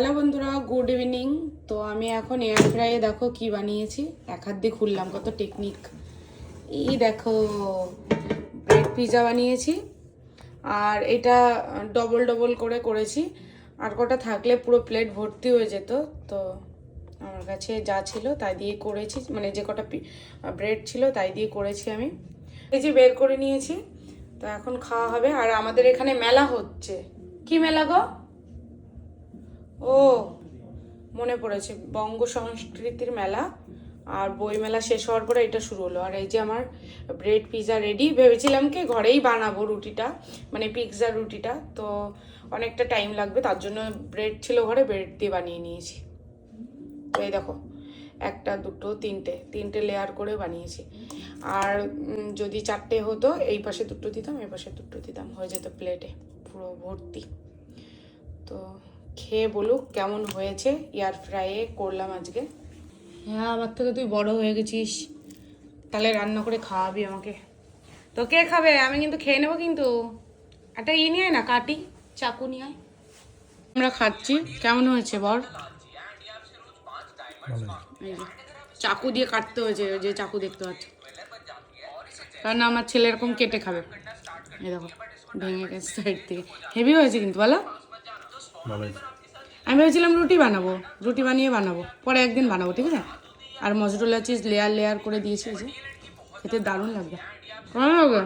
Hello বন্ধুরা, good evening. তো আমি এখন এয়ার ফ্রাইয়ে দেখো কি বানিয়েছি। এক হাত দিয়ে খুললাম, কত টেকনিক। এই দেখো, ব্রেড পিৎজা বানিয়েছি। আর এটা ডবল ডবল করে করেছি। আর কটা থাকলে পুরো প্লেট ভর্তি হয়ে যেত। তো আমার কাছে যা ছিল তাই দিয়ে করেছি, মানে যে কটা ব্রেড ছিল তাই দিয়ে করেছি আমি। এই যে বের করে নিয়েছি। তো এখন খাওয়া হবে। আর আমাদের এখানে মেলা হচ্ছে। কি মেলা গো? ও, মনে পড়েছে, বঙ্গ সংস্কৃতির মেলা। আর বই মেলা শেষ হওয়ার পরে এটা শুরু হলো। আর এই যে আমার ব্রেড পিৎজা রেডি। ভেবেছিলাম কি ঘরেই বানাবো রুটিটা, মানে পিৎজা রুটিটা। তো অনেকটা টাইম লাগবে, তার জন্য ব্রেড ছিল ঘরে, ব্রেড দিয়ে বানিয়ে নিয়েছি। তো এই দেখো, একটা দুটো তিনটে লেয়ার করে বানিয়েছি। আর যদি চারটে হতো, এই পাশে দুটো দিতাম, এই পাশে দুটো দিতাম, হয়ে যেত প্লেটে পুরো ভর্তি। তো খেয়ে বলুক কেমন হয়েছে। এয়ার ফ্রাইয়ে করলাম আজকে। হ্যাঁ, আমার থেকে তুই বড় হয়ে গেছিস, তাহলে রান্না করে খাওয়াবি আমাকে। তো কে খাবে? আমি কিন্তু খেয়ে নেবো। কিন্তু একটা নিয়ে আয় না, কাটি, চাকু নিয়ে আয়। আমরা খাচ্ছি। কেমন হয়েছে বল? এই যে চাকু দিয়ে কাটতে হয়েছে, ওই যে চাকু দেখতে পাচ্ছ, কারণ আমার ছেলে এরকম কেটে খাবে। এই দেখো, ভেঙে গেছে সাইড থেকে। হেভি হয়েছে কিন্তু, বলো। আমি ভেবেছিলাম রুটি বানিয়ে বানাবো, পরে একদিন বানাবো, ঠিক আছে। আর মজরুল্লা চিজ লেয়ার লেয়ার করে দিয়েছি, যে খেতে দারুণ লাগবে। কেমন লাগবে?